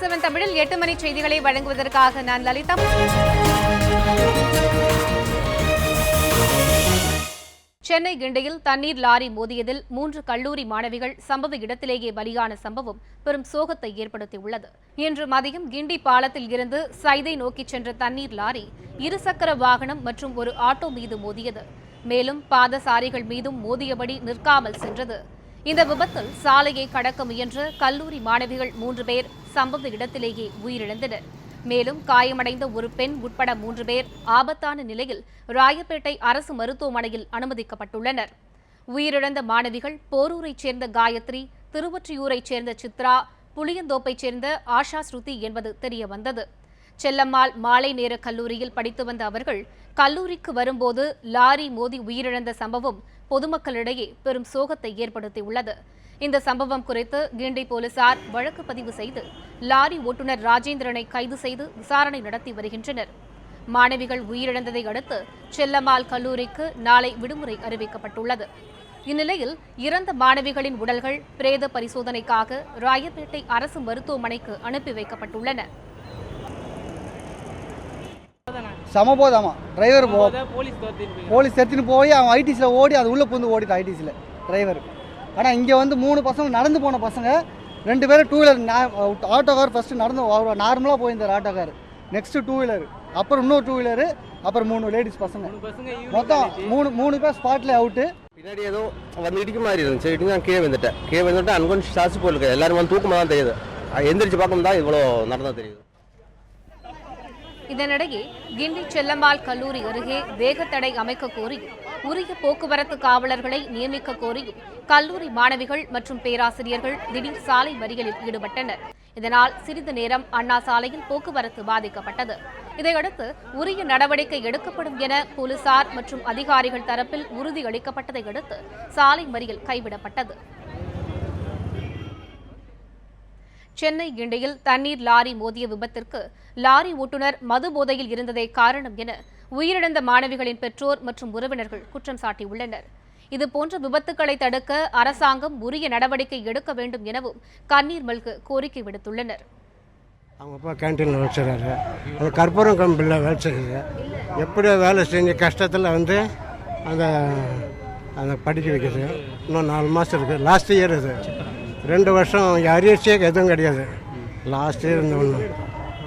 நியூஸ்7 தமிழில் 8 மணி செய்திகளை வழங்குவதற்காக நான் லலிதா. சென்னை கிண்டியில் தண்ணீர் லாரி மோதியதில் 3 கல்லூரி மாணவிகள் சம்பவ இடத்திலேயே பலியான சம்பவம் பெரும் சோகத்தை ஏற்படுத்தியுள்ளது. இன்று மதியம் கிண்டி பாலத்தில் இருந்து சைதை நோக்கி சென்ற தண்ணீர் லாரி இருசக்கர வாகனம் மற்றும் ஒரு ஆட்டோ மீது மோதியது. மேலும் பாதசாரிகள் மீதும் மோதியபடி நிற்காமல் சென்றது. இந்த விபத்தில் சாலையை கடக்க முயன்ற கல்லூரி மாணவிகள் 3 பேர் சம்பவ இடத்திலேயே உயிரிழந்தனர். மேலும் காயமடைந்த ஒரு பெண் உட்பட 3 பேர் ஆபத்தான நிலையில் ராயப்பேட்டை அரசு மருத்துவமனையில் அனுமதிக்கப்பட்டுள்ளனர். உயிரிழந்த மாணவிகள் போரூரைச் சேர்ந்த காயத்ரி, திருவொற்றியூரைச் சேர்ந்த சித்ரா, புளியந்தோப்பைச் சேர்ந்த ஆஷா ஸ்ருதி என்பது தெரியவந்தது. செல்லம்மாள் மாலை நேர கல்லூரியில் படித்து வந்த அவர்கள் கல்லூரிக்கு வரும்போது லாரி மோதி உயிரிழந்த சம்பவம் பொதுமக்களிடையே பெரும் சோகத்தை ஏற்படுத்தியுள்ளது. இந்த சம்பவம் குறித்து கிண்டி போலீசார் வழக்கு பதிவு செய்து லாரி ஓட்டுநர் ராஜேந்திரனை கைது செய்து விசாரணை நடத்தி வருகின்றனர். மாணவிகள் உயிரிழந்ததை அடுத்து செல்லம்மாள் கல்லூரிக்கு நாளை விடுமுறை அறிவிக்கப்பட்டுள்ளது. இந்நிலையில் இறந்த மாணவிகளின் உடல்கள் பிரேத பரிசோதனைக்காக ராயப்பேட்டை அரசு மருத்துவமனைக்கு அனுப்பி வைக்கப்பட்டுள்ளன. சமபோதாமா டிரைவர் போலீஸ் எடுத்துன்னு போய் அவன் ஐடிசியில் ஓடி அது உள்ளே புந்து ஓடிட்டு ஐடிசியில் டிரைவர். ஆனால் இங்கே வந்து 3 பசங்க நடந்து போன பசங்க 2 பேரும் 2 வீலர் ஆட்டோக்கார் ஃபஸ்ட்டு நடந்து நார்மலாக போயிருந்தார் ஆட்டோக்கார், நெக்ஸ்ட்டு 2 வீலர், அப்புறம் இன்னொரு 2 வீலரு, அப்புறம் 3 லேடிஸ் பசங்க, மொத்தம் 3 பேர் ஸ்பாட்லேயே அவுட்டு. பின்னாடி ஏதோ வந்து இடிக்க மாதிரி இருந்துச்சு. இடிக்கு நான் கீழே வந்துட்டு அன்கான்ஷியஸ் ஆச்சு போயிருக்கு. எல்லாரும் வந்து தூக்கமாக தான் தெரியுது. எந்திரிச்சு பார்க்கும் தான் இவ்வளோ நடந்தா தெரியுது. இதனிடையே கிண்டி செல்லம்மாள் கல்லூரி அருகே வேகத்தடை அமைக்க கோரியும் உரிய போக்குவரத்து காவலர்களை நியமிக்க கோரியும் கல்லூரி மாணவிகள் மற்றும் பேராசிரியர்கள் திடீர் சாலை மறியலில் ஈடுபட்டனர். இதனால் சிறிது நேரம் அண்ணா சாலையில் போக்குவரத்து பாதிக்கப்பட்டது. இதையடுத்து உரிய நடவடிக்கை எடுக்கப்படும் என போலீசார் மற்றும் அதிகாரிகள் தரப்பில் உறுதியளிக்கப்பட்டதை அடுத்து சாலை மறியல் கைவிடப்பட்டது. சென்னை கிண்டியில் தண்ணீர் லாரி மோதிய விபத்திற்கு லாரி ஓட்டுநர் மது போதையில் இருந்ததே காரணம் என உயிரிழந்த மாணவிகளின் பெற்றோர் மற்றும் உறவினர்கள் குற்றம் சாட்டியுள்ளனர். இதுபோன்ற விபத்துக்களை தடுக்க அரசாங்கம் உரிய நடவடிக்கை எடுக்க வேண்டும் எனவும் கண்ணீர் மல்க கோரிக்கை விடுத்துள்ளனர். அவங்க அப்பா கேன்டீனில் வேலை செய்கிறாரு, அது கற்பூரம் கம்பெனியில் வேலை செய்யுது. எப்படியோ வேலை செஞ்ச கஷ்டத்தில் வந்து அந்த படிக்க வைக்கிறது. இன்னும் 4 மாதம் இருக்குது. லாஸ்ட் இயர் இது 2 வருஷம் அரியர்ஸே எதுவும் கிடையாது. லாஸ்ட் இயர்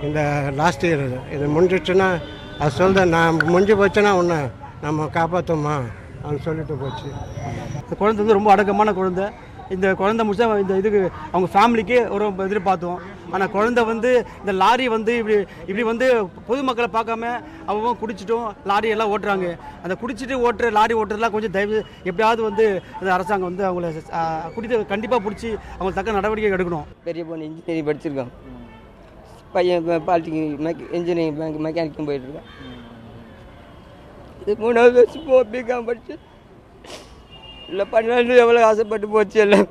இந்த லாஸ்ட் இயர் இது முடிஞ்சிடுச்சுன்னா அது சொல்ல நான் முடிஞ்சு போச்சுன்னா ஒன்று நம்ம காப்பாற்றுமா அப்படின்னு சொல்லிட்டு போச்சு. இந்த குழந்தை வந்து ரொம்ப அடக்கமான குழந்தை. இந்த குழந்தை முடிச்சா இந்த இதுக்கு அவங்க ஃபேமிலிக்கு ஒரு எதிர்பார்த்தோம். ஆனால் குழந்தை வந்து இந்த லாரி வந்து இப்படி வந்து பொதுமக்களை பார்க்காம அவங்க குடிச்சிட்டும் லாரி எல்லாம் ஓட்டுறாங்க. அந்த குடிச்சிட்டு ஓட்டுற லாரி ஓட்டுறதுலாம் கொஞ்சம் தயவு எப்படியாவது வந்து இந்த அரசாங்கம் வந்து அவங்கள குடித்து கண்டிப்பாக பிடிச்சி அவங்களுக்கு தக்க நடவடிக்கை எடுக்கணும். பெரிய பொண்ணு இன்ஜினியரிங் படிச்சிருக்கான், பையன் பாலிடெக்னிக் இன்ஜினியரிங் மெக்கானிக்கும் போயிட்டுருக்கான். இது 3வது வருஷம் பிகாம் படிச்சு இல்லை 12 எவ்வளோ ஆசைப்பட்டு போச்சு எல்லாம்.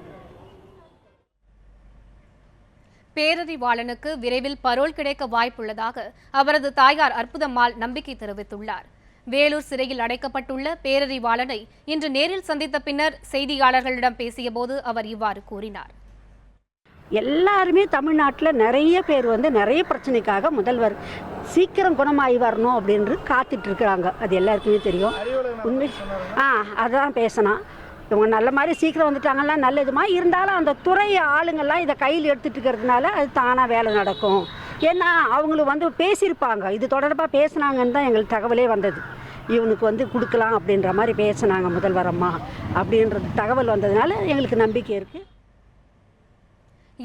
பேரறிவாளனுக்கு விரைவில் பரோல் கிடைக்க வாய்ப்புள்ளதாக அவரது தாயார் அற்புதம்மாள் நம்பிக்கை தெரிவித்துள்ளார். வேலூர் சிறையில் அடைக்கப்பட்டுள்ள பேரறிவாளனை இன்று நேரில் சந்தித்த பின்னர் செய்தியாளர்களிடம் பேசியபோது அவர் இவ்வாறு கூறினார். எல்லாருமே தமிழ்நாட்டில் நிறைய பேர் வந்து நிறைய பிரச்சனைக்காக முதல்வர் சீக்கிரம் குணமாகி வரணும் அப்படின்னு காத்துட்டு இருக்கிறாங்க. அது எல்லாருக்குமே தெரியும். உண்மை அதான் பேசினான். இவங்க நல்ல மாதிரி சீக்கிரம் வந்துட்டாங்கன்னா நல்லதுமா. இருந்தாலும் அந்த துறை ஆளுங்கள்லாம் இதை கையில் எடுத்துகிட்டு இருக்கிறதுனால அது தானாக வேலை நடக்கும். ஏன்னா அவங்களுக்கு வந்து பேசியிருப்பாங்க, இது தொடர்பாக பேசினாங்கன்னு தான் எங்களுக்கு தகவலே வந்தது. இவனுக்கு வந்து கொடுக்கலாம் அப்படின்ற மாதிரி பேசினாங்க முதல்வர் அம்மா அப்படின்றது தகவல் வந்ததுனால எங்களுக்கு நம்பிக்கை இருக்குது.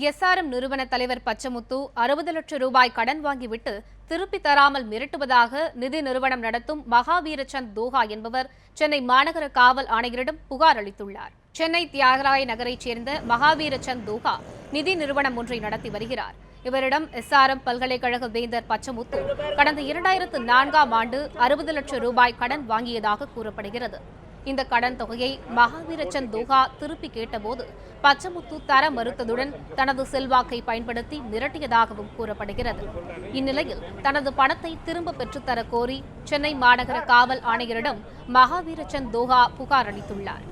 எஸ்ஆர்எம் நிறுவன தலைவர் பச்சமுத்து 60 லட்சம் ரூபாய் கடன் வாங்கிவிட்டு திருப்பி தராமல் மிரட்டுவதாக நிதி நிறுவனம் நடத்தும் மகாவீரசந்த் தோஹா என்பவர் சென்னை மாநகர காவல் ஆணையரிடம் புகார் அளித்துள்ளார். சென்னை தியாகராய நகரைச் சேர்ந்த மகாவீரசந்த் தோஹா நிதி நிறுவனம் ஒன்றை நடத்தி வருகிறார். இவரிடம் எஸ்ஆர்எம் பல்கலைக்கழக வேந்தர் பச்சமுத்து கடந்த 2004ஆம் ஆண்டு 60 லட்சம் ரூபாய் கடன் வாங்கியதாக கூறப்படுகிறது. இந்த கடன் தொகையை மகாவீரசந்த் தோஹா திருப்பி கேட்டபோது பச்சமுத்து தர மறுத்ததுடன் தனது செல்வாக்கை பயன்படுத்தி மிரட்டியதாகவும் கூறப்படுகிறது. இந்நிலையில் தனது பணத்தை திரும்ப பெற்றுத்தர கோரி சென்னை மாநகர காவல் ஆணையரிடம் மகாவீரசந்த் தோஹா புகார் அளித்துள்ளார்.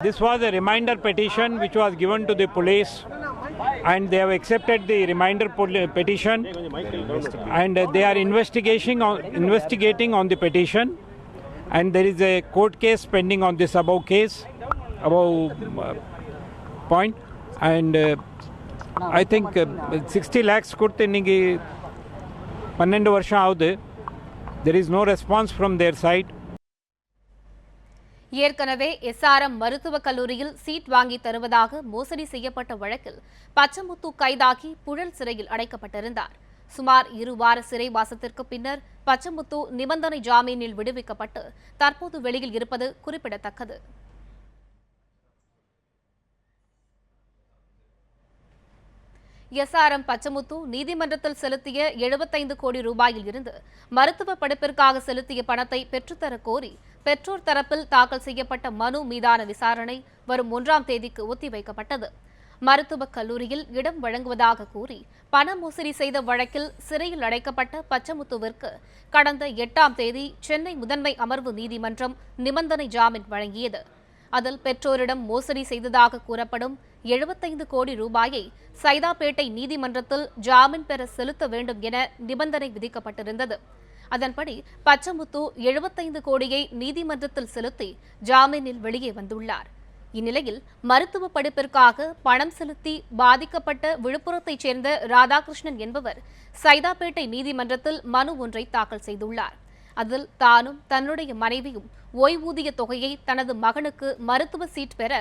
This was a reminder petition which was given to the police and they have accepted the reminder petition, and they are investigating on the petition, and there is a court case pending on this above point, and I think 60 lakhs கொடுத்து இன்னைக்கு 12 வருஷம் ஆகுது. There is no response from their side. ஏற்கனவே SRM மருத்துவக் கல்லூரியில் seat வாங்கி தருவதாக மோசடி செய்யப்பட்ட வழக்கில் பச்சமுத்து கைதாகி புழல் சிறையில் அடைக்கப்பட்டிருந்தார். சுமார் 2 வார சிறைவாசத்திற்கு பின்னர் பச்சமுத்து நிபந்தனை ஜாமீனில் விடுவிக்கப்பட்டு தற்போது வெளியில் இருப்பது குறிப்பிடத்தக்கது. எஸ்ஆர்எம் பச்சமுத்து நீதிமன்றத்தில் செலுத்திய 75 கோடி ரூபாயில் இருந்து மருத்துவ படிப்பிற்காக செலுத்திய பணத்தை பெற்றுத்தர கோரி பெற்றோர் தரப்பில் தாக்கல் செய்யப்பட்ட மனு மீதான விசாரணை வரும் 1ஆம் தேதிக்கு ஒத்திவைக்கப்பட்டது. மருத்துவக் கல்லூரியில் இடம் வழங்குவதாக கூறி பண மோசடி செய்த வழக்கில் சிறையில் அடைக்கப்பட்ட பச்சமுத்துவிற்கு கடந்த 8ஆம் தேதி சென்னை முதன்மை அமர்வு நீதிமன்றம் நிபந்தனை ஜாமீன் வழங்கியது. அதில் பெற்றோரிடம் மோசடி செய்ததாக கூறப்படும் 75 கோடி ரூபாயை சைதாப்பேட்டை நீதிமன்றத்தில் ஜாமீன் பெற செலுத்த வேண்டும் என நிபந்தனை விதிக்கப்பட்டிருந்தது. அதன்படி பச்சமுத்து 75 கோடியை நீதிமன்றத்தில் செலுத்தி ஜாமீனில் வெளியே வந்துள்ளார். இந்நிலையில் மருத்துவ படிப்பிற்காக பணம் செலுத்தி பாதிக்கப்பட்ட விழுப்புரத்தைச் சேர்ந்த ராதாகிருஷ்ணன் என்பவர் சைதாப்பேட்டை நீதிமன்றத்தில் மனு ஒன்றை தாக்கல் செய்துள்ளார். அதில் தானும் தன்னுடைய மனைவியும் ஓய்வூதிய தொகையை தனது மகனுக்கு மருத்துவ சீட் பெற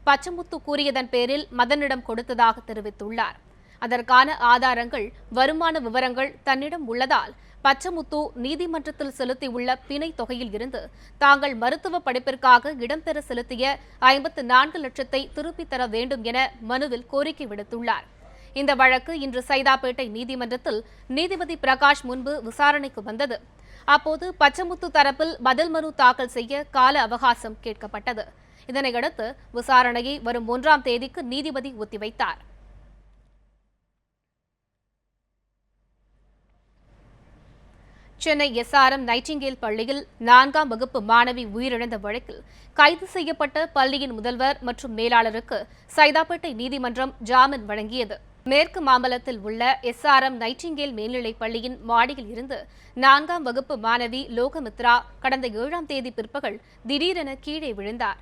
பச்சமுத்து கூறியதன் பேரில் மதனிடம் கொடுத்ததாக தெரிவித்துள்ளார். அதற்கான ஆதாரங்கள், வருமான விவரங்கள் தன்னிடம் உள்ளதால் பச்சமுத்து நீதிமன்றத்தில் செலுத்தியுள்ள பிணை தொகையில் இருந்து தாங்கள் மருத்துவ படிப்பிற்காக இடம்பெற செலுத்திய 54 லட்சத்தை திருப்பித் தர வேண்டும் என மனுவில் கோரிக்கை விடுத்துள்ளார். இந்த வழக்கு இன்று சைதாப்பேட்டை நீதிமன்றத்தில் நீதிபதி பிரகாஷ் முன்பு விசாரணைக்கு வந்தது. அப்போது பச்சமுத்து தரப்பில் பதில் மனு தாக்கல் செய்ய கால அவகாசம் கேட்கப்பட்டது. இதனையடுத்து விசாரணையை வரும் 1ஆம் தேதிக்கு நீதிபதி ஒத்திவைத்தார். சென்னை எஸ்ஆர்எம் நைட்டிங்கேல் பள்ளியில் 4ஆம் வகுப்பு மாணவி உயிரிழந்த வழக்கில் கைது செய்யப்பட்ட பள்ளியின் முதல்வர் மற்றும் மேலாளருக்கு சைதாப்பேட்டை நீதிமன்றம் ஜாமீன் வழங்கியது. மேற்கு மாம்பலத்தில் உள்ள எஸ்ஆர்எம் நைட்டிங்கேல் மேல்நிலைப் பள்ளியின் மாடியில் இருந்து 4ஆம் வகுப்பு மாணவி லோகமித்ரா கடந்த 7ஆம் தேதி பிற்பகல் திடீரென கீழே விழுந்தார்.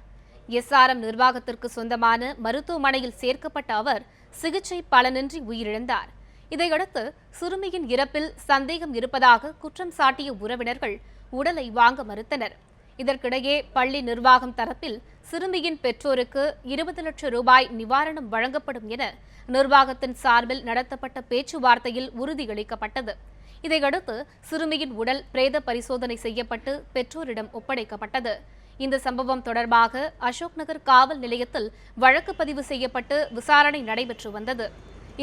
எஸ்ஆர்எம் நிர்வாகத்திற்கு சொந்தமான மருத்துவமனையில் சேர்க்கப்பட்ட அவர் சிகிச்சை பலனின்றி உயிரிழந்தார். இதையடுத்து சிறுமியின் இறப்பில் சந்தேகம் இருப்பதாக குற்றம் சாட்டிய உறவினர்கள் உடலை வாங்க மறுத்தனர். இதற்கிடையே பள்ளி நிர்வாகம் தரப்பில் சிறுமியின் பெற்றோருக்கு 20 லட்சம் ரூபாய் நிவாரணம் வழங்கப்படும் என நிர்வாகத்தின் சார்பில் நடத்தப்பட்ட பேச்சுவார்த்தையில் உறுதியளிக்கப்பட்டது. இதையடுத்து சிறுமியின் உடல் பிரேத பரிசோதனை செய்யப்பட்டு பெற்றோரிடம் ஒப்படைக்கப்பட்டது. இந்த சம்பவம் தொடர்பாக அசோக் நகர் காவல் நிலையத்தில் வழக்கு பதிவு செய்யப்பட்டு விசாரணை நடைபெற்று வந்தது.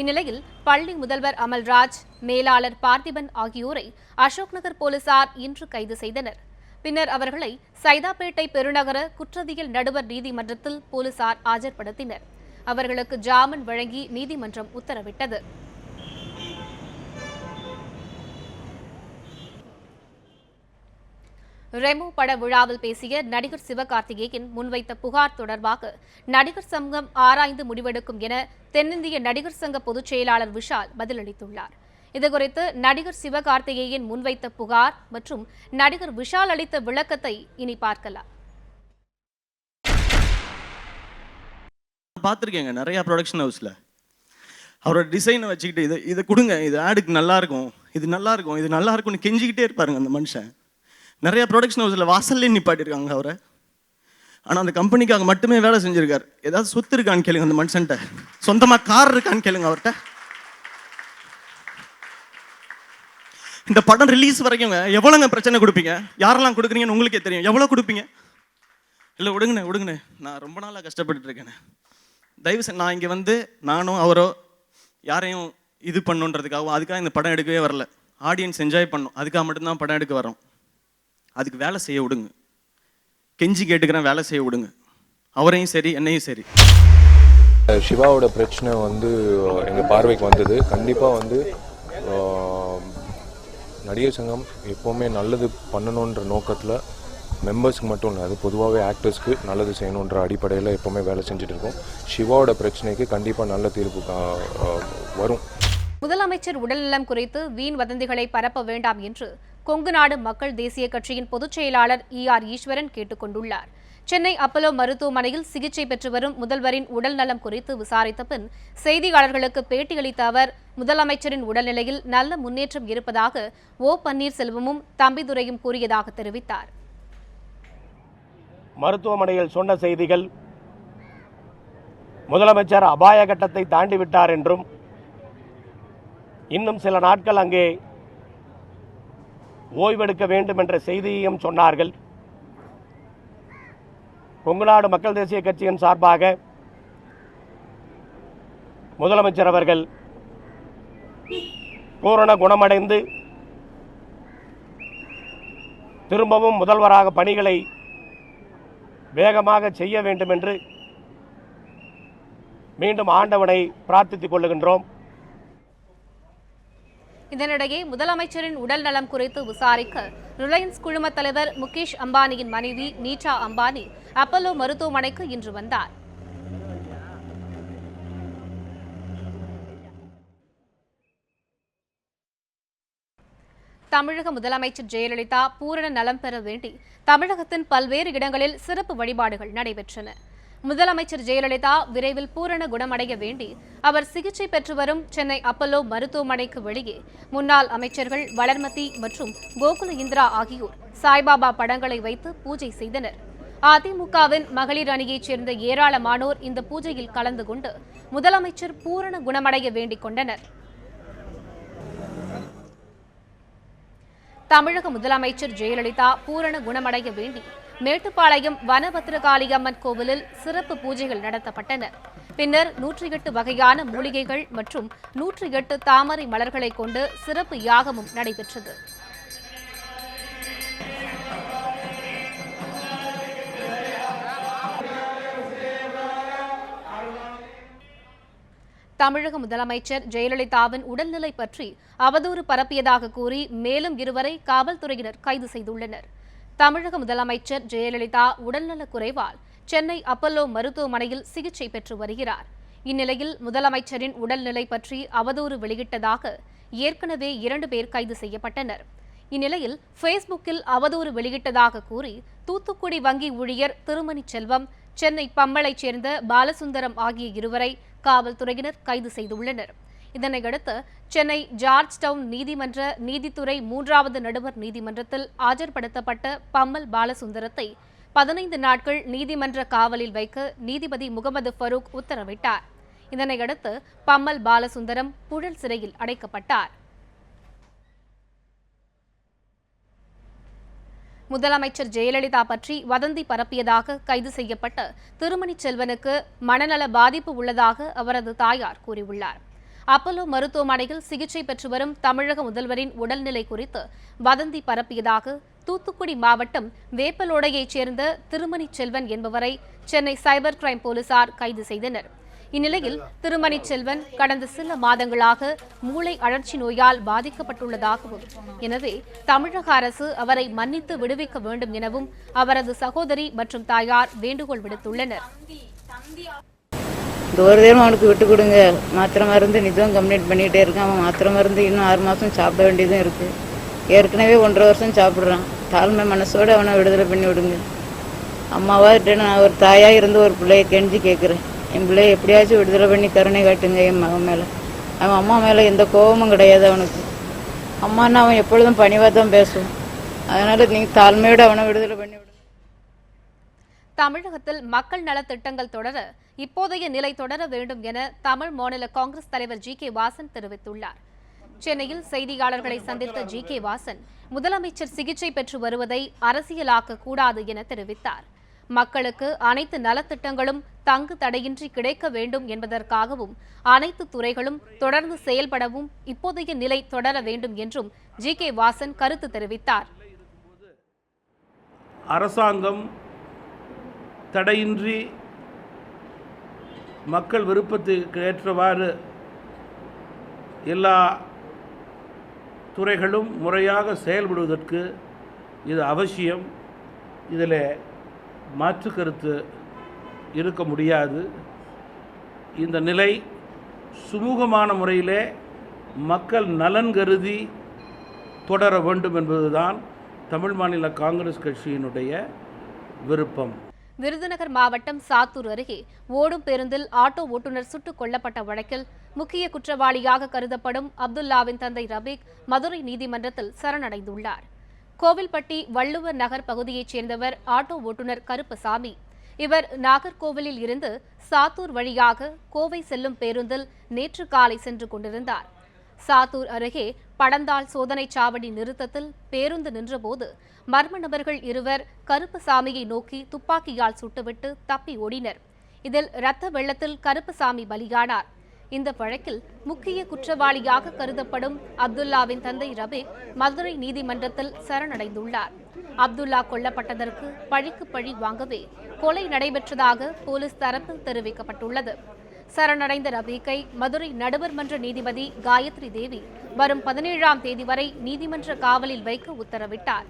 இந்நிலையில் பள்ளி முதல்வர் அமல்ராஜ், மேலாளர் பார்த்திபன் ஆகியோரை அசோக் நகர் போலீசார் இன்று கைது செய்தனர். பின்னர் அவர்களை சைதாப்பேட்டை பெருநகர குற்றவியல் நடுவர் நீதிமன்றத்தில் போலீசார் ஆஜர்படுத்தினர். அவர்களுக்கு ஜாமீன் வழங்கி நீதிமன்றம் உத்தரவிட்டது. ரெமோ பட விழாவில் பேசிய நடிகர் சிவகார்த்திகேயன் முன்வைத்த புகார் தொடர்பாக நடிகர் சங்கம் ஆராய்ந்து முடிவெடுக்கும் என தென்னிந்திய நடிகர் சங்க பொதுச் செயலாளர் விஷால் பதிலளித்துள்ளார். இதுகுறித்து நடிகர் சிவகார்த்திகேயன் முன்வைத்த புகார் மற்றும் நடிகர் விஷால் அளித்த விளக்கத்தை இனி பார்க்கலாம். பார்த்துருக்கேங்க நிறையா ப்ரொடக்ஷன் ஹவுஸில் அவரோட டிசைனை வச்சுக்கிட்டு இதை கொடுங்க, இது ஆடுக்கு நல்லாயிருக்கும், இது நல்லாயிருக்கும், இது நல்லாயிருக்கும்னு கெஞ்சிக்கிட்டே இருப்பாருங்க அந்த மனுஷன். நிறையா ப்ரொடக்ஷன் ஹவுஸில் வாசல்லே நிப்பாட்டிருக்காங்க அவரை. ஆனால் அந்த கம்பெனிக்காக மட்டுமே வேலை செஞ்சுருக்கார். ஏதாவது சொத்து இருக்கான்னு கேளுங்க அந்த மனுஷன்ட்ட, சொந்தமாக கார் இருக்கான்னு கேளுங்க அவர்கிட்ட. இந்த படம் ரிலீஸ் வரைக்குங்க எவ்வளோங்க பிரச்சனை கொடுப்பீங்க? யாரெல்லாம் கொடுக்குறீங்கன்னு உங்களுக்கே தெரியும். எவ்வளோ கொடுப்பீங்க? இல்லை விடுங்கண்ணே, நான் ரொம்ப நாளாக கஷ்டப்பட்டு இருக்கேன். தயவுசெய்து நான் இங்கே வந்து நானும் அவரோ யாரையும் இது பண்ணுன்றதுக்காகவும் அதுக்காக இந்த படம் எடுக்கவே வரல. ஆடியன்ஸ் என்ஜாய் பண்ணணும், அதுக்காக மட்டும்தான் படம் எடுக்க வரோம். அதுக்கு வேலை செய்ய விடுங்க, கெஞ்சி கேட்டுக்கிறேன், வேலை செய்ய விடுங்க, அவரையும் சரி என்னையும் சரி. சிவாவோட பிரச்சனை வந்து எங்கள் பார்வைக்கு வந்தது. கண்டிப்பாக வந்து நடிகர் சங்கம் எப்போவுமே நல்லது பண்ணணுன்ற நோக்கத்தில் மெம்பர்ஸ்க்கு மட்டும் இல்லை, அது பொதுவாகவே ஆக்டர்ஸ்க்கு நல்லது செய்யணுன்ற அடிப்படையில் எப்போவுமே வேலை செஞ்சுட்டு இருக்கோம். சிவாவோட பிரச்சனைக்கு கண்டிப்பாக நல்ல தீர்ப்பு வரும். முதலமைச்சர் உடல்நலம் குறித்து வீண் வதந்திகளை பரப்ப வேண்டாம் என்று கொங்குநாடு மக்கள் தேசிய கட்சியின் பொதுச் செயலாளர் ER ஈஸ்வரன் கேட்டுக் கொண்டுள்ளார். சென்னை அப்பல்லோ மருத்துவமனையில் சிகிச்சை பெற்று வரும் முதல்வரின் உடல்நலம் குறித்து விசாரித்த பின் செய்தியாளர்களுக்கு பேட்டியளித்த அவர், முதலமைச்சரின் உடல்நிலையில் நல்ல முன்னேற்றம் இருப்பதாக O பன்னீர்செல்வமும் தம்பிதுரையும் கூறியதாக தெரிவித்தார். மருத்துவமனையில் சொன்ன செய்திகள் முதலமைச்சர் அபாய கட்டத்தை தாண்டிவிட்டார் என்றும் இன்னும் சில நாட்கள் அங்கே ஓய்வெடுக்க வேண்டும் என்ற செய்தியையும் சொன்னார்கள். கொங்குநாடு மக்கள் தேசிய கட்சியின் சார்பாக முதலமைச்சர் அவர்கள் பூரண குணமடைந்து திரும்பவும் முதல்வராக பணிகளை வேகமாக செய்ய வேண்டும் என்று மீண்டும் ஆண்டவனை பிரார்த்தித்துக் கொள்ளுகின்றோம். இதனிடையே முதலமைச்சரின் உடல் நலம் குறித்து விசாரிக்க ரிலையன்ஸ் குழும தலைவர் முகேஷ் அம்பானியின் மனைவி நீட்டா அம்பானி அப்பல்லோ மருத்துவமனைக்கு இன்று வந்தார். தமிழக முதலமைச்சர் ஜெயலலிதா பூரண நலம் பெற வேண்டி தமிழகத்தின் பல்வேறு இடங்களில் சிறப்பு வழிபாடுகள் நடைபெற்றன. முதலமைச்சர் ஜெயலலிதா விரைவில் பூரண குணமடைய வேண்டி அவர் சிகிச்சை பெற்று வரும் சென்னை அப்பல்லோ மருத்துவமனைக்கு வெளியே முன்னாள் அமைச்சர்கள் வளர்மதி மற்றும் கோகுல இந்திரா ஆகியோர் சாய்பாபா படங்களை வைத்து பூஜை செய்தனர். அதிமுகவின் மகளிர் அணியைச் சேர்ந்த ஏராளமானோர் இந்த பூஜையில் கலந்து கொண்டு முதலமைச்சர் பூரண குணமடைய வேண்டிக் கொண்டனர். தமிழக முதலமைச்சர் ஜெயலலிதா பூரண குணமடைய வேண்டி மேட்டுப்பாளையம் வனபத்திரகாளி அம்மன் கோவிலில் சிறப்பு பூஜைகள் நடத்தப்பட்டன. பின்னர் 108 வகையான மூலிகைகள் மற்றும் 108 தாமரை மலர்களை கொண்டு சிறப்பு யாகமும் நடைபெற்றது. தமிழக முதலமைச்சர் ஜெயலலிதாவின் உடல்நிலை பற்றி அவதூறு பரப்பியதாக கூறி மேலும் 2 பேரை காவல்துறையினர் கைது செய்துள்ளனர். தமிழக முதலமைச்சர் ஜெயலலிதா உடல்நலக் குறைவால் சென்னை அப்பல்லோ மருத்துவமனையில் சிகிச்சை பெற்று வருகிறார். இந்நிலையில் முதலமைச்சரின் உடல்நிலை பற்றி அவதூறு வெளியிட்டதாக ஏற்கனவே 2 பேர் கைது செய்யப்பட்டனர். இந்நிலையில் ஃபேஸ்புக்கில் அவதூறு வெளியிட்டதாக கூறி தூத்துக்குடி வங்கி ஊழியர் திருமணி செல்வம், சென்னை பம்மளைச் சேர்ந்த பாலசுந்தரம் ஆகிய 2 பேரை காவல்துறையினர் கைது செய்துள்ளனர். இதனையடுத்து சென்னை ஜார்ஜ் டவுன் நீதிமன்ற நீதித்துறை 3வது நடுவர் நீதிமன்றத்தில் ஆஜர்படுத்தப்பட்ட பம்மல் பாலசுந்தரத்தை 15 நாட்கள் நீதிமன்ற காவலில் வைக்க நீதிபதி முகமது ஃபரூக் உத்தரவிட்டார். இதனையடுத்து பம்மல் பாலசுந்தரம் புழல் சிறையில் அடைக்கப்பட்டார். முதலமைச்சர் ஜெயலலிதா பற்றி வதந்தி பரப்பியதாக கைது செய்யப்பட்ட திருமணி செல்வனுக்கு மனநல பாதிப்பு உள்ளதாக அவரது தாயார் கூறியுள்ளார். அப்பல்லோ மருத்துவமனையில் சிகிச்சை பெற்று வரும் தமிழக முதல்வரின் உடல்நிலை குறித்து வதந்தி பரப்பியதாக தூத்துக்குடி மாவட்டம் வேப்பலோடையைச் சேர்ந்த திருமணி செல்வன் என்பவரை சென்னை சைபர் கிரைம் போலீசார் கைது செய்தனர். இந்நிலையில் திருமணி செல்வன் கடந்த சில மாதங்களாக மூளை அழற்சி நோயால் பாதிக்கப்பட்டுள்ளதாகவும், எனவே தமிழக அரசு அவரை மன்னித்து விடுவிக்க வேண்டும் எனவும் அவரது சகோதரி மற்றும் தாயார் வேண்டுகோள் விடுத்துள்ளனர். இந்த ஒரு தேர்வு அவனுக்கு விட்டு கொடுங்க, மாத்திரை மருந்து நிதம் கம்ப்ளீட் பண்ணிகிட்டே இருக்கான். அவன் மாத்திரை மருந்து இன்னும் 6 மாதம் சாப்பிட வேண்டியதும் இருக்குது. ஏற்கனவே 1.5 வருஷம் சாப்பிட்றான். தாழ்மை மனசோடு அவனை விடுதலை பண்ணி விடுங்க. அம்மாவாக நான் ஒரு தாயாக இருந்து ஒரு பிள்ளையை கெஞ்சி கேட்குறேன். என் பிள்ளையை எப்படியாச்சும் விடுதலை பண்ணி கருணை காட்டுங்க என் மகன் மேலே. அவன் அம்மா மேலே எந்த கோபமும் கிடையாது அவனுக்கு. அம்மானா அவன் எப்பொழுதும் பணிவாக தான் பேசுவான். அதனால் நீங்கள் தாழ்மையோடு அவனை விடுதலை பண்ணி விடுங்க. தமிழகத்தில் மக்கள் நலத்திட்டங்கள் தொடர இப்போதைய நிலை தொடர வேண்டும் என தமிழ் மாநில காங்கிரஸ் தலைவர் GK வாசன் தெரிவித்துள்ளார். சென்னையில் செய்தியாளர்களை சந்தித்த GK வாசன் முதலமைச்சர் சிகிச்சை பெற்று வருவதை அரசியலாக்க கூடாது என தெரிவித்தார். மக்களுக்கு அனைத்து நலத்திட்டங்களும் தங்கு தடையின்றி கிடைக்க வேண்டும் என்பதற்காகவும் அனைத்து துறைகளும் தொடர்ந்து செயல்படவும் இப்போதைய நிலை தொடர வேண்டும் என்றும் GK வாசன் கருத்து தெரிவித்தார். அரசாங்கம் தடையின்றி மக்கள் விருப்பத்துக்கு ஏற்றவாறு எல்லா துறைகளும் முறையாக செயல்படுவதற்கு இது அவசியம். இதில் மாற்று கருத்து இருக்க முடியாது. இந்த நிலை சுமூகமான முறையிலே மக்கள் நலன் கருதி தொடர வேண்டும் என்பதுதான் தமிழ் மாநில காங்கிரஸ் கட்சியினுடைய விருப்பம். விருதுநகர் மாவட்டம் சாத்தூர் அருகே ஓடும் பேருந்தில் ஆட்டோ ஓட்டுநர் சுட்டுக் கொல்லப்பட்ட வழக்கில் முக்கிய குற்றவாளியாக கருதப்படும் அப்துல்லாவின் தந்தை ரபீக் மதுரை நீதிமன்றத்தில் சரணடைந்துள்ளார். கோவில்பட்டி வள்ளுவர் நகர் பகுதியைச் சேர்ந்தவர் ஆட்டோ ஓட்டுநர் கருப்பசாமி. இவர் நாகர்கோவிலில் இருந்து சாத்தூர் வழியாக கோவை செல்லும் பேருந்தில் நேற்று காலை சென்று கொண்டிருந்தார். சாத்தூர் அருகே படந்தாள் சோதனைச் சாவடி நிறுத்தத்தில் பேருந்து நின்றபோது மர்ம நபர்கள் இருவர் கருப்பசாமியை நோக்கி துப்பாக்கியால் சுட்டுவிட்டு தப்பி ஓடினர். இதில் இரத்த வெள்ளத்தில் கருப்பசாமி பலியானார். இந்த வழக்கில் முக்கிய குற்றவாளியாக கருதப்படும் அப்துல்லாவின் தந்தை ரபீக் மதுரை நீதிமன்றத்தில் சரணடைந்துள்ளார். அப்துல்லா கொல்லப்பட்டதற்கு பழிக்கு பழி வாங்கவே கொலை நடைபெற்றதாக போலீஸ் தரப்பில் தெரிவிக்கப்பட்டுள்ளது. சரணடைந்த ரபீக்கை மதுரை நடுவர் மன்ற நீதிபதி காயத்ரி தேவி வரும் 17ஆம் தேதி வரை நீதிமன்ற காவலில் வைக்க உத்தரவிட்டார்.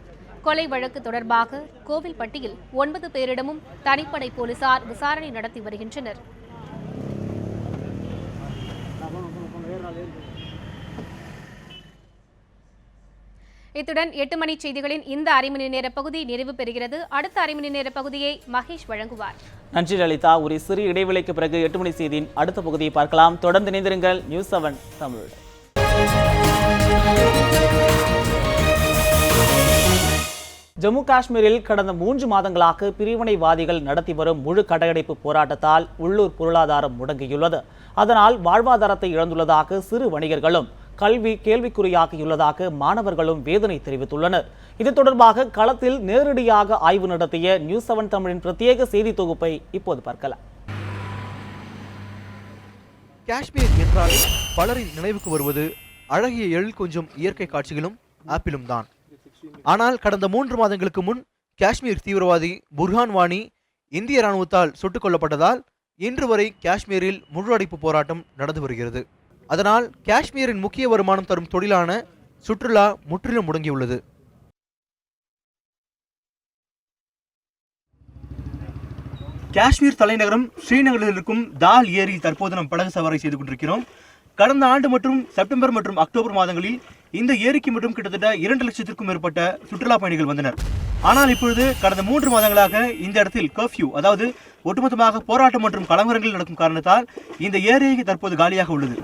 கொலை வழக்கு தொடர்பாக கோவில்பட்டியில் 9 பேரிடமும் தனிப்படை போலீசார் விசாரணை நடத்தி வருகின்றனர். இத்துடன் 8 மணி செய்திகளின் இந்த அரை மணி நேர பகுதி நிறைவு பெறுகிறது. அடுத்த அரை மணி நேர பகுதியை மகேஷ் வழங்குவார். நன்றி லலிதா. ஒரு சிறு இடைவெளிக்கு பிறகு 8 மணி செய்தியின் அடுத்த பகுதியை பார்க்கலாம். தொடர்ந்து இணைந்திருங்கள் நியூஸ் 7 தமிழ். ஜம்மு காஷ்மீரில் கடந்த 3 மாதங்களாக பிரிவினைவாதிகள் நடத்தி வரும் முழு கடையடைப்பு போராட்டத்தால் உள்ளூர் பொருளாதாரம் முடங்கியுள்ளது. அதனால் வாழ்வாதாரத்தை இழந்துள்ளதாக சிறு வணிகர்களும் கல்வி கேள்விக்குறியாகியுள்ளதாக மாணவர்களும் வேதனை தெரிவித்துள்ளனர். இது தொடர்பாக களத்தில் நேரடியாக ஆய்வு நடத்திய நியூஸ் 7 தமிழின் பிரத்யேக செய்தி தொகுப்பை இப்போது பார்க்கலாம். காஷ்மீர் என்றாலே பலரின் நினைவுக்கு வருவது அழகிய எழில் கொஞ்சம் இயற்கை காட்சிகளும் ஆப்பிளும் தான். ஆனால் கடந்த 3 மாதங்களுக்கு முன் காஷ்மீர் தீவிரவாதி புர்ஹான் வானி இந்திய ராணுவத்தால் சுட்டுக் கொல்லப்பட்டதால் இன்று வரை காஷ்மீரில் முழு அடைப்பு போராட்டம் நடந்து வருகிறது. அதனால் காஷ்மீரின் முக்கிய வருமானம் தரும் தொழிலான சுற்றுலா முற்றிலும் முடங்கியுள்ளது. காஷ்மீர் தலைநகரம் ஸ்ரீநகரில் இருக்கும் தால் ஏரி தற்போது நாம் படகு சவாரி செய்து கொண்டிருக்கிறோம். கடந்த ஆண்டு மற்றும் செப்டம்பர் மற்றும் அக்டோபர் மாதங்களில் இந்த ஏரிக்கு மட்டும் கிட்டத்தட்ட 2 லட்சத்திற்கும் மேற்பட்ட சுற்றுலா பயணிகள் வந்தனர். ஆனால் இப்பொழுது கடந்த 3 மாதங்களாக இந்த இடத்தில் கர்ஃபியூ, அதாவது ஒட்டுமொத்தமாக போராட்டம் மற்றும் கலவரங்கள் நடக்கும் காரணத்தால் இந்த ஏரியை தற்போது காலியாக உள்ளது.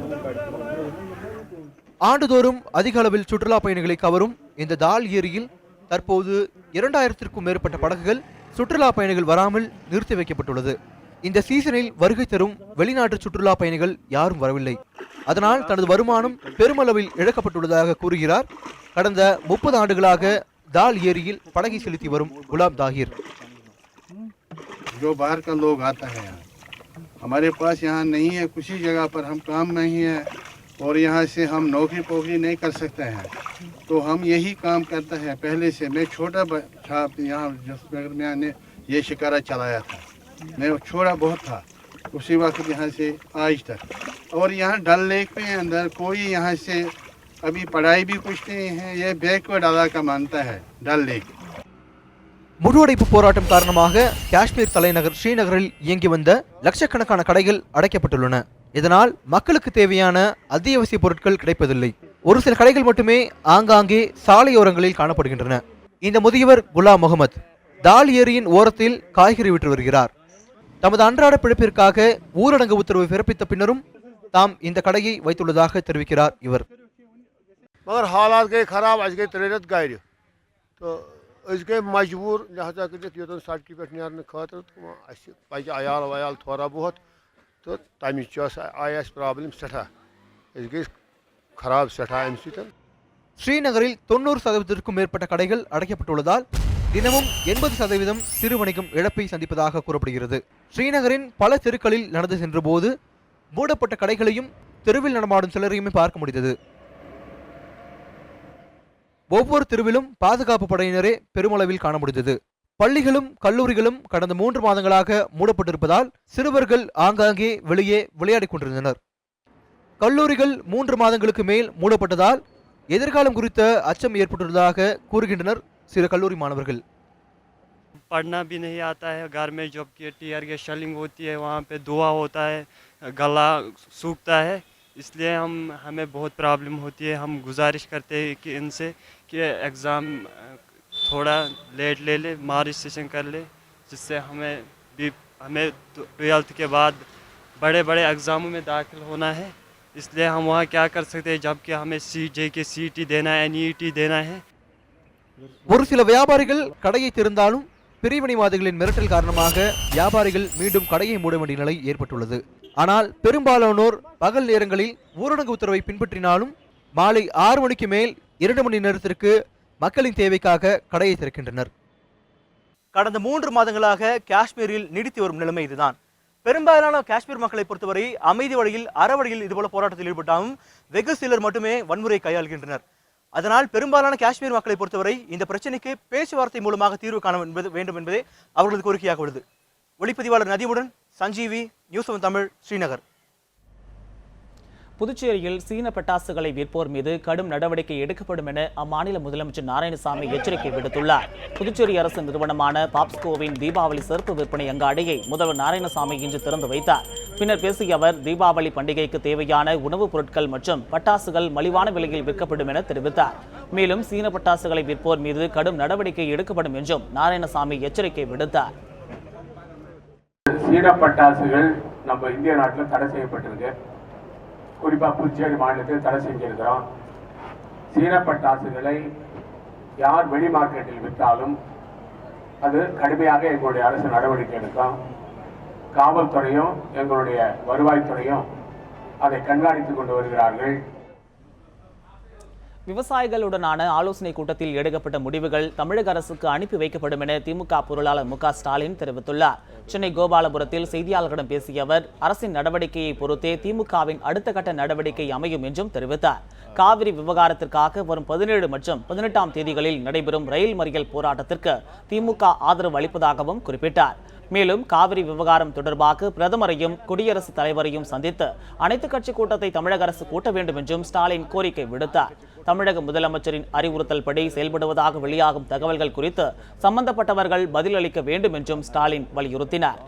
ஆண்டுதோறும் அதிக அளவில் சுற்றுலா பயணிகளை கவரும் இந்த தால் ஏரியில் தற்போது 2000த்திற்கும் மேற்பட்ட படகுகள் சுற்றுலா பயணிகள் வராமல் நிறுத்தி வைக்கப்பட்டுள்ளது. இந்த சீசனில் வருகை தரும் வெளிநாட்டு சுற்றுலா பயணிகள் யாரும் வரவில்லை. அதனால் தனது வருமானம் பெருமளவில் இழக்கப்பட்டுள்ளதாக கூறுகிறார் கடந்த 30 ஆண்டுகளாக दाल ஏரியில் படகை செலுத்தி வரும் गुलाम ताहिर। जो बाहर का लोग आता है यहाँ, हमारे पास यहाँ नहीं है, कुछ ही जगह पर हम काम नहीं है और यहाँ से हम नौकरी पोकरी नहीं कर सकते हैं, तो हम यही काम करते हैं। पहले से मैं छोटा था यहाँ जसनगर में आने ये शिकारा चलाया था, मैं छोटा बहुत था उसी वक्त यहाँ से आज तक। और यहाँ डल लेक पे अंदर कोई यहाँ से अभी पढ़ाई भी कुछ नहीं है, ये बैकवर्ड इलाका मानता है डल लेक। முழுஅடைப்பு போராட்டம் காரணமாக காஷ்மீர் தலைநகர் ஸ்ரீநகரில் இயங்கி வந்த லட்சக்கணக்கான கடைகள் அடைக்கப்பட்டுள்ளன. இதனால் மக்களுக்கு தேவையான அத்தியாவசிய பொருட்கள் கிடைப்பதில்லை. ஒரு சில கடைகள் மட்டுமே ஆங்காங்கே சாலையோரங்களில் காணப்படுகின்றன. இந்த முதியவர் குலாம் முகமது தால் ஏரியின் ஓரத்தில் காய்கறி விற்று வருகிறார். தமது அன்றாட பிழைப்பிற்காக ஊரடங்கு உத்தரவு பிறப்பித்த பின்னரும் தாம் இந்த கடையை வைத்துள்ளதாக தெரிவிக்கிறார் இவர். मगर हालात गए खराब, अस गई 3 रेत गाड़ी, तो अस गई मजबूर लिहाजा कर योतन सड़क पे नीरने खतर पे अयाल वयाल थोड़ा बहुत, तो तमिच आई प्रॉब्लम सठा, अस गई खराब सठा अम सत। ஸ்ரீநகரில் 90% மேற்பட்ட கடைகள் அடைக்கப்பட்டுள்ளதால் தினமும் 80% சிறு வணிகம் இழப்பை சந்திப்பதாக கூறப்படுகிறது. ஸ்ரீநகரின் பல தெருக்களில் நடந்து சென்ற போது மூடப்பட்ட கடைகளையும் தெருவில் நடமாடும் சிலரையுமே பார்க்க முடிந்தது. ஒவ்வொரு தெருவிலும் பாதுகாப்பு படையினரே பெருமளவில் காண முடிந்தது. பள்ளிகளும் கல்லூரிகளும் கடந்த 3 மாதங்களாக மூடப்பட்டிருப்பதால் சிறுவர்கள் ஆங்காங்கே வெளியே விளையாடிக் கொண்டிருந்தனர். கல்லூரிகள் 3 மாதங்களுக்கு மேல் மூடப்பட்டதால் எதிர்காலம் குறித்த அச்சம் ஏற்பட்டுள்ளதாக கூறுகின்றனர் சில கல்லூரி மாணவர்கள். पढ़ना भी नहीं आता है। घर में जब कि टीयर गैस शेलिंग होती है वहाँ पे धुआं होता है, गला सूखता है, इसलिए हमें बहुत प्रॉब्लम होती है। हम गुजारिश करते हैं कि इनसे कि एग्ज़ाम थोड़ा लेट ले ले, मार्च सेशन कर ले, जिससे हमें 12th के बाद बड़े बड़े एग्ज़ामों में दाखिल होना है। इसलिए हम वहाँ क्या कर सकते हैं जबकि हमें CET देना है, NET देना है। ஒரு சில வியாபாரிகள் கடையை திறந்தாலும் பிரிவினைவாதிகளின் மிரட்டல் காரணமாக வியாபாரிகள் மீண்டும் கடையை மூட வேண்டிய நிலை ஏற்பட்டுள்ளது. ஆனால் பெரும்பாலானோர் பகல் நேரங்களில் ஊரடங்கு உத்தரவை பின்பற்றினாலும் மாலை 6 மணிக்கு மேல் 2 மணி நேரத்திற்கு மக்களின் தேவைக்காக கடையை திறக்கின்றனர். கடந்த 3 மாதங்களாக காஷ்மீரில் நீடித்து வரும் நிலைமை இதுதான். பெரும்பாலான காஷ்மீர் மக்களை பொறுத்தவரை அமைதி வழியில் அறவழியில் இதுபோல போராட்டத்தில் ஈடுபட்டாலும் வெகு சிலர் மட்டுமே வன்முறை கையாள்கின்றனர். அதனால் பெரும்பாலான காஷ்மீர் மக்களை பொறுத்தவரை இந்த பிரச்சனைக்கு பேச்சுவார்த்தை மூலமாக தீர்வு காண வேண்டும் என்பதே அவர்களது கோரிக்கையாக உள்ளது. ஒளிப்பதிவாளர் நதிமுடன் சஞ்சீவி, நியூஸ் 7 தமிழ், ஸ்ரீநகர். புதுச்சேரியில் சீன பட்டாசுகளை விற்போர் மீது கடும் நடவடிக்கை எடுக்கப்படும் என அம்மாநில முதலமைச்சர் நாராயணசாமி எச்சரிக்கை விடுத்துள்ளார். புதுச்சேரி அரசு நிறுவனமான பாப்ஸ்கோவின் தீபாவளி சிறப்பு விற்பனை அங்காடியை முதல்வர் நாராயணசாமி இன்று திறந்து வைத்தார். பின்னர் பேசிய அவர், தீபாவளி பண்டிகைக்கு தேவையான உணவுப் பொருட்கள் மற்றும் பட்டாசுகள் மலிவான விலையில் விற்கப்படும் என தெரிவித்தார். மேலும் சீன பட்டாசுகளை விற்போர் மீது கடும் நடவடிக்கை எடுக்கப்படும் என்றும் நாராயணசாமி எச்சரிக்கை விடுத்தார். சீன பட்டாசுகள் நம்ம இந்திய நாட்டில் தடை செய்யப்பட்டிருக்கு. குறிப்பாக புதுச்சேரி மாநிலத்தில் தடை செஞ்சிருக்கிறோம். சீன பட்டாசுகளை யார் வெளி மார்க்கெட்டில் விற்றாலும் அது கடுமையாக எங்களுடைய அரசு நடவடிக்கை எடுக்கும். காவல்துறையும் எங்களுடைய வருவாய்த்துறையும் அதை கண்காணித்துக் கொண்டு வருகிறார்கள். விவசாயிகளுடனான ஆலோசனை கூட்டத்தில் எடுக்கப்பட்ட முடிவுகள் தமிழக அரசுக்கு அனுப்பி வைக்கப்படும் என திமுக பொருளாளர் மு.க. ஸ்டாலின் தெரிவித்துள்ளார். சென்னை கோபாலபுரத்தில் செய்தியாளர்களிடம் பேசிய அவர், அரசின் நடவடிக்கையை பொறுத்தே திமுகவின் அடுத்த கட்ட நடவடிக்கை அமையும் என்றும் தெரிவித்தார். காவிரி விவகாரத்திற்காக வரும் 17 மற்றும் 18ஆம் தேதிகளில் நடைபெறும் ரயில் மறியல் போராட்டத்திற்கு திமுக ஆதரவு அளிப்பதாகவும் குறிப்பிட்டார். மேலும் காவிரி விவகாரம் தொடர்பாக பிரதமரையும் குடியரசுத் தலைவரையும் சந்தித்து அனைத்துக் கட்சி கூட்டத்தை தமிழக அரசு கூட்ட வேண்டும் என்றும் ஸ்டாலின் கோரிக்கை விடுத்தார். தமிழக முதலமைச்சரின் அறிவுறுத்தல்படி செயல்படுவதாக வெளியாகும் தகவல்கள் குறித்து சம்பந்தப்பட்டவர்கள் பதிலளிக்க வேண்டும் என்றும் ஸ்டாலின் வலியுறுத்தினார்.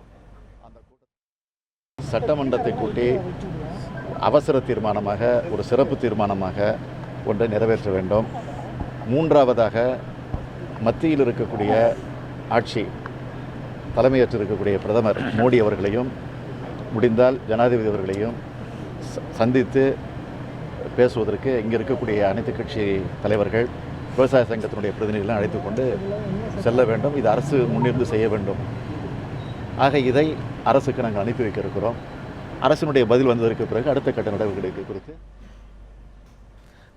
சட்டமன்றத்தை கூட்டி அவசர தீர்மானமாக ஒரு சிறப்பு தீர்மானமாக ஒன்றை நிறைவேற்ற வேண்டும். மூன்றாவதாக மத்தியில் இருக்கக்கூடிய ஆட்சி தலைமையேற்று இருக்கக்கூடிய பிரதமர் மோடி அவர்களையும் முடிந்தால் ஜனாதிபதி அவர்களையும் சந்தித்து பேசுவதற்கு இங்கே இருக்கக்கூடிய அனைத்து கட்சி தலைவர்கள், விவசாய சங்கத்தினுடைய பிரதிநிதிகளை அழைத்து கொண்டு செல்ல வேண்டும். இது அரசு முன்னிருந்து செய்ய வேண்டும். ஆக இதை அரசுக்கு நாங்கள் அனுப்பி வைக்க இருக்கிறோம். அரசினுடைய பதில் வந்ததற்கு பிறகு அடுத்த கட்ட நடவடிக்கை குறித்து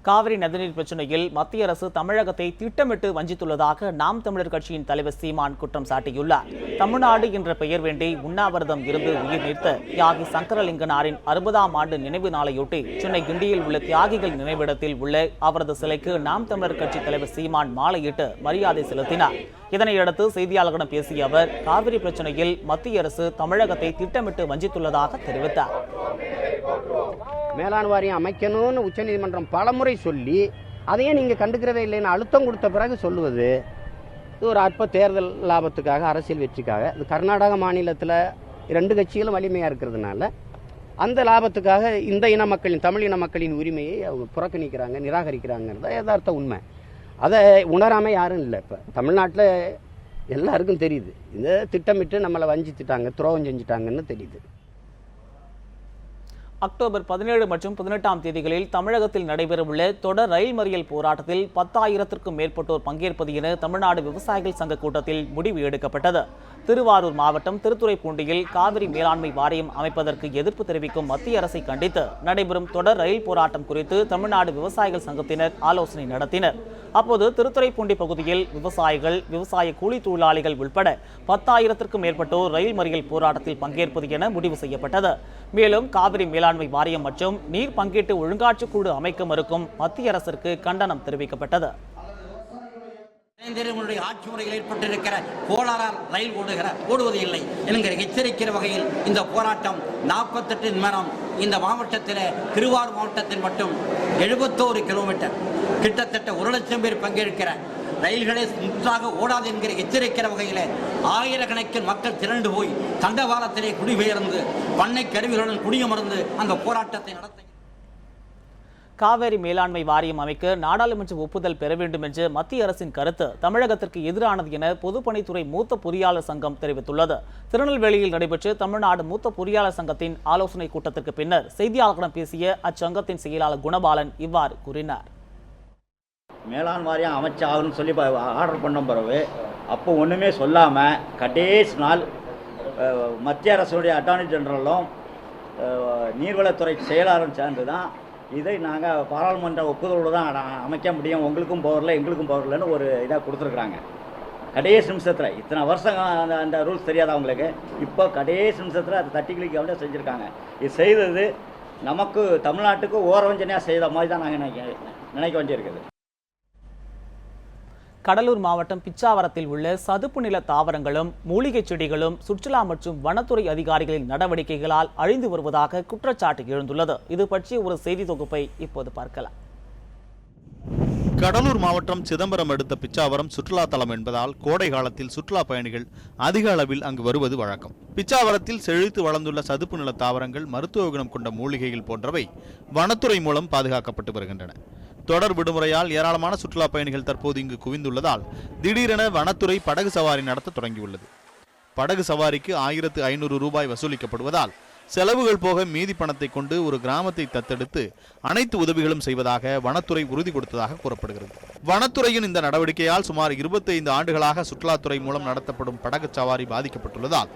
காவிரி நதிநீர் பிரச்சனையில் மத்திய அரசு தமிழகத்தை திட்டமிட்டு வஞ்சித்துள்ளதாக நாம் தமிழர் கட்சியின் தலைவர் சீமான் குற்றம் சாட்டியுள்ளார். தமிழ்நாடு என்ற பெயர் வேண்டி உண்ணாவிரதம் இருந்து உயிர் நீத்த தியாகி சங்கரலிங்கனாரின் 60ஆம் ஆண்டு நினைவு நாளையொட்டி சென்னை கிண்டியில் உள்ள தியாகிகள் நினைவிடத்தில் உள்ள அவரது சிலைக்கு நாம் தமிழர் கட்சி தலைவர் சீமான் மாலையிட்டு மரியாதை செலுத்தினார். இதனையடுத்து செய்தியாளர்களிடம் பேசிய அவர், காவிரி பிரச்சனையில் மத்திய அரசு தமிழகத்தை திட்டமிட்டு வஞ்சித்துள்ளதாக தெரிவித்தார். மேலாண் வாரியம் அமைக்கணும்னு உச்சநீதிமன்றம் பலமுறை சொல்லி அதையே நீங்கள் கண்டுக்கிறதே இல்லைன்னு அழுத்தம் கொடுத்த பிறகு சொல்லுவது இது ஒரு அற்ப தேர்தல் லாபத்துக்காக, அரசியல் வெற்றிக்காக. இது கர்நாடக மாநிலத்தில் 2 கட்சிகளும் வலிமையாக இருக்கிறதுனால அந்த லாபத்துக்காக இந்த இன மக்களின், தமிழ் இன மக்களின் உரிமையை அவங்க புறக்கணிக்கிறாங்க, நிராகரிக்கிறாங்கிறத யதார்த்த உண்மை. அதை உணராமல் யாரும் இல்லை. இப்போ தமிழ்நாட்டில் எல்லாருக்கும் தெரியுது, இந்த திட்டமிட்டு நம்மளை வஞ்சித்துட்டாங்க, துரோகம் செஞ்சுட்டாங்கன்னு தெரியுது. அக்டோபர் 17 மற்றும் 18ஆம் தேதிகளில் தமிழகத்தில் நடைபெறவுள்ள தொடர் ரயில் மறியல் போராட்டத்தில் 10,000க்கும் மேற்பட்டோர் பங்கேற்பது என தமிழ்நாடு விவசாயிகள் சங்க கூட்டத்தில் முடிவு எடுக்கப்பட்டது. திருவாரூர் மாவட்டம் திருத்துறைப்பூண்டியில் காவிரி மேலாண்மை வாரியம் அமைப்பதற்கு எதிர்ப்பு தெரிவிக்கும் மத்திய அரசை கண்டித்து நடைபெறும் தொடர் ரயில் போராட்டம் குறித்து தமிழ்நாடு விவசாயிகள் சங்கத்தினர் ஆலோசனை நடத்தினர். அப்போது திருத்துறைப்பூண்டி பகுதியில் விவசாயிகள், விவசாய கூலி தொழிலாளிகள் உட்பட 10,000க்கும் மேற்பட்டோர் ரயில் மறியல் போராட்டத்தில் பங்கேற்பது என முடிவு செய்யப்பட்டது. மேலும் காவிரி மேலாண்மை வாரியம் மற்றும் நீர் பங்கீட்டு ஒழுங்காற்று குழு அமைக்க மறுக்கும் மத்திய அரசிற்கு கண்டனம் தெரிவிக்கப்பட்டது. ஆட்சி முறையில் ஏற்பட்டிருக்கிற கோளாறால் ரயில் ஓடுவது இல்லை என்கிற எச்சரிக்கிற வகையில் இந்த போராட்டம் 48 மணி நேரம் இந்த மாவட்டத்தில், திருவாரூர் மாவட்டத்தில் மட்டும் 71 கிலோமீட்டர், கிட்டத்தட்ட 1 லட்சம் பேர் பங்கேற்கிற ரயில்களே முற்றாக ஓடாது என்கிற எச்சரிக்கிற வகையில் ஆயிரக்கணக்கில் மக்கள் திரண்டு போய் தண்டவாளத்திலே குடிபெயர்ந்து பண்ணை கருவிகளுடன் குடியமர்ந்து அந்த போராட்டத்தை நடத்த காவேரி மேலாண்மை வாரியம் அமைக்க நாடாளுமன்ற ஒப்புதல் பெற வேண்டும் என்று மத்திய அரசின் கருத்து தமிழகத்திற்கு எதிரானது என பொதுப்பணித்துறை மூத்த பொறியாளர் சங்கம் தெரிவித்துள்ளது. திருநெல்வேலியில் நடைபெற்ற தமிழ்நாடு மூத்த பொறியாளர் சங்கத்தின் ஆலோசனை கூட்டத்திற்கு பின்னர் செய்தியாளர்களிடம் பேசிய அச்சங்கத்தின் செயலாளர் குணபாலன் இவ்வாறு கூறினார். மேலாண் வாரியம் அமைச்சாகணும்னு சொல்லி ஆர்டர் பண்ண பிறகு அப்போ ஒன்றுமே சொல்லாமல் கடைசி நாள் மத்திய அரசுடைய அட்டார்னி ஜெனரலும் நீர்வளத்துறை செயலாளரும் சேர்ந்து தான் இதை நாங்கள் பாராளுமன்ற ஒப்புதலோடு தான் அமைக்க முடியும், உங்களுக்கும் பவரில் எங்களுக்கும் பவரில்னு ஒரு இதாக கொடுத்துருக்குறாங்க. கடைசி நிமிஷத்தில் இத்தனை வருஷம் அந்த ரூல்ஸ் தெரியாத அவங்களுக்கு இப்போ கடைசி நிமிஷத்தில் அது தட்டி கிளிக்க செஞ்சுருக்காங்க. இது செய்தது நமக்கு தமிழ்நாட்டுக்கு ஓரவஞ்சனையாக செய்த மாதிரி தான் நாங்கள் நினைக்க வேண்டியிருக்குது. கடலூர் மாவட்டம் பிச்சாவரத்தில் உள்ள சதுப்பு நில தாவரங்களும் மூலிகை செடிகளும் சுற்றுலா மற்றும் வனத்துறை அதிகாரிகளின் நடவடிக்கைகளால் அழிந்து வருவதாக குற்றச்சாட்டு எழுந்துள்ளது. இது பற்றிய ஒரு செய்தி தொகுப்பை இப்போது பார்க்கலாம். கடலூர் மாவட்டம் சிதம்பரம் அடுத்த பிச்சாவரம் சுற்றுலா தலம் என்பதால் கோடை காலத்தில் சுற்றுலா பயணிகள் அதிக அளவில் அங்கு வருவது வழக்கம். பிச்சாவரத்தில் செழித்து வளர்ந்துள்ள சதுப்பு நில தாவரங்கள், மருத்துவ குணம் கொண்ட மூலிகைகள் போன்றவை வனத்துறை மூலம் பாதுகாக்கப்பட்டு வருகின்றன. தொடர் விடுமுறையால் ஏராளமான சுற்றுலா பயணிகள் தற்போது இங்கு குவிந்துள்ளதால் திடீரென வனத்துறை படகு சவாரி நடத்த தொடங்கியுள்ளது. படகு சவாரிக்கு 1500 ரூபாய் வசூலிக்கப்படுவதால் செலவுகள் போக மீதி பணத்தை கொண்டு ஒரு கிராமத்தை தத்தெடுத்து அனைத்து உதவிகளும் செய்வதாக வனத்துறை உறுதி கொடுத்ததாக கூறப்படுகிறது. வனத்துறையின் இந்த நடவடிக்கையால் சுமார் 25 ஆண்டுகளாக சுற்றுலாத்துறை மூலம் நடத்தப்படும் படகு சவாரி பாதிக்கப்பட்டுள்ளதால்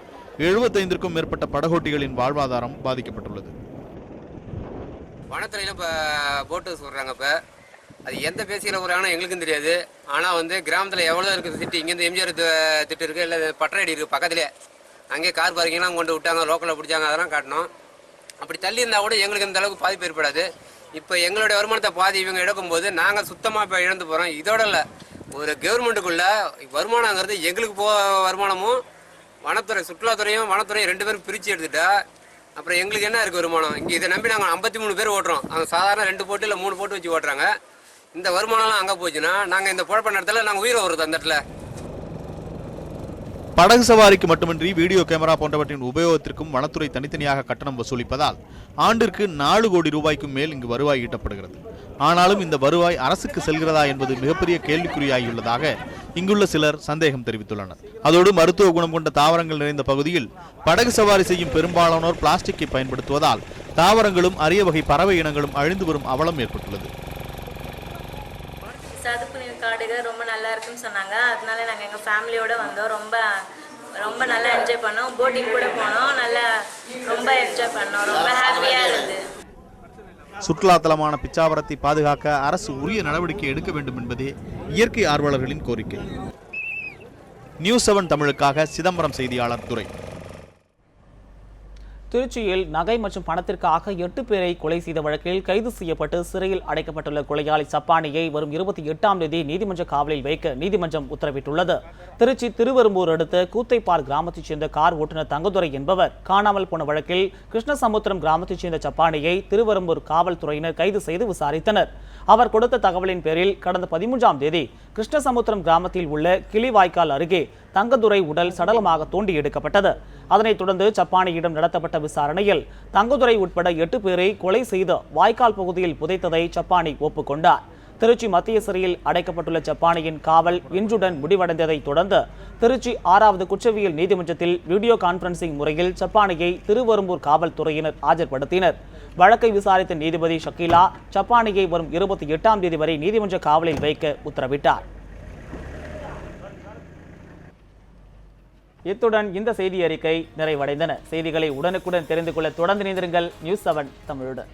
75க்கும் மேற்பட்ட படகோட்டிகளின் வாழ்வாதாரம் பாதிக்கப்பட்டுள்ளது. வனத்துறையில் இப்போ போட்டு சொல்கிறாங்க. இப்போ அது எந்த பேசியில் போகிறாங்கன்னா எங்களுக்கும் தெரியாது. ஆனால் கிராமத்தில் எவ்வளோ இருக்குது திட்டு, இங்கேருந்து எம்ஜிஆர் திட்டு இருக்குது, இல்லை பட்டறையடி இருக்குது பக்கத்துலேயே. அங்கேயே கார் பார்க்கிங்லாம் கொண்டு விட்டாங்க, லோக்கலில் பிடிச்சாங்க, அதெல்லாம் காட்டணும். அப்படி தள்ளி இருந்தால் கூட எங்களுக்கு இந்த அளவுக்கு பாதிப்பு ஏற்படாது. இப்போ எங்களுடைய வருமானத்தை பாதி இவங்க எடுக்கும்போது நாங்கள் சுத்தமாக இப்போ இழந்து போகிறோம். இதோட இல்லை, ஒரு கவர்மெண்ட்டுக்குள்ள வருமானங்கிறது எங்களுக்கு வருமானமும் வனத்துறை சுற்றுலாத்துறையும் வனத்துறையும் 2 பேரும் பிரித்து எடுத்துட்டா அப்புறம் எங்களுக்கு என்ன இருக்குது வருமானம்? இங்கே இதை நம்பி நாங்கள் 53 பேர் ஓட்டுறோம். அவங்க சாதாரண 2 போட்டு இல்லை 3 போட்டு வச்சு ஓட்டுறாங்க. இந்த வருமானம்லாம் அங்கே போச்சுன்னா நாங்கள் இந்த குழப்ப நேரத்தில் நாங்கள் உயிரை வருது அந்த இடத்துல. படகு சவாரிக்கு மட்டுமின்றி வீடியோ கேமரா போன்றவற்றின் உபயோகத்திற்கும் வனத்துறை தனித்தனியாக கட்டணம் வசூலிப்பதால் ஆண்டிற்கு 4 கோடி ரூபாய்க்கும் மேல் இங்கு வருவாய் ஈட்டப்படுகிறது. ஆனாலும் இந்த வருவாய் அரசுக்கு செல்கிறதா என்பது மிகப்பெரிய கேள்விக்குறியாகியுள்ளதாக இங்குள்ள சிலர் சந்தேகம் தெரிவித்துள்ளனர். அதோடு மருத்துவ குணம் கொண்ட தாவரங்கள் நிறைந்த பகுதியில் படகு சவாரி செய்யும் பெரும்பாலானோர் பிளாஸ்டிக்கை பயன்படுத்துவதால் தாவரங்களும் அரிய வகை பறவை இனங்களும் அழிந்து வரும் அவலம் ஏற்பட்டுள்ளது. சதுப்பு நீர் காடுகள் ரொம்ப நல்லா இருக்குன்னு சொன்னாங்க. அதனால நாங்கள் எங்கள் ஃபேமிலியோட வந்தோம். ரொம்ப நல்லா என்ஜாய் பண்ணோம். போட்டிங் கூட போனோம். ரொம்ப என்ஜாய் பண்ணோம். ரொம்ப ஹாப்பியாக இருந்தது. சுற்றுலா தலமான பிச்சாவரத்தை பாதுகாக்க அரசு உரிய நடவடிக்கை எடுக்க வேண்டும் என்பதே இயற்கை ஆர்வலர்களின் கோரிக்கை. நியூஸ் 7 தமிழுக்காக சிதம்பரம் செய்தியாளர் துரை. திருச்சியில் நகை மற்றும் பணத்திற்காக 8 பேரை கொலை செய்த வழக்கில் கைது செய்யப்பட்டு சிறையில் அடைக்கப்பட்டுள்ள கொலையாளி சப்பானியை வரும் 28ஆம் தேதி நீதிமன்ற காவலில் வைக்க நீதிமன்றம் உத்தரவிட்டுள்ளது. திருச்சி திருவெரும்பூர் அடுத்த கூத்தைப்பார் கிராமத்தைச் சேர்ந்த கார் ஓட்டுநர் தங்கதுரை என்பவர் காணாமல் போன வழக்கில் கிருஷ்ணசமுத்திரம் கிராமத்தைச் சேர்ந்த சப்பானியை திருவெரும்பூர் காவல்துறையினர் கைது செய்து விசாரித்தனர். அவர் கொடுத்த தகவலின் பேரில் கடந்த 13ஆம் தேதி கிருஷ்ணசமுத்திரம் கிராமத்தில் உள்ள கிளிவாய்க்கால் அருகே தங்கதுரை உடல் சடலமாக தோண்டி எடுக்கப்பட்டது. அதனைத் தொடர்ந்து சப்பானியிடம் நடத்தப்பட்ட விசாரணையில் தங்கதுரை உட்பட 8 பேரை கொலை செய்து வாய்க்கால் பகுதியில் புதைத்ததை சப்பானி ஒப்புக்கொண்டார். திருச்சி மத்திய சிறையில் அடைக்கப்பட்டுள்ள சப்பானியின் காவல் இன்றுடன் முடிவடைந்ததை தொடர்ந்து திருச்சி 6வது குற்றவியல் நீதிமன்றத்தில் வீடியோ கான்பரன்சிங் முறையில் சப்பானியை திருவெரும்பூர் காவல்துறையினர் ஆஜர்படுத்தினர். வழக்கை விசாரித்த நீதிபதி ஷக்கீலா சப்பானியை வரும் 28ஆம் தேதி வரை நீதிமன்ற காவலில் வைக்க உத்தரவிட்டார். இத்துடன் இந்த செய்தி அறிக்கை நிறைவடைந்தன. செய்திகளை உடனுக்குடன் தெரிந்து கொள்ள தொடர்ந்து இணைந்திருங்கள் நியூஸ் 7 தமிழுடன்.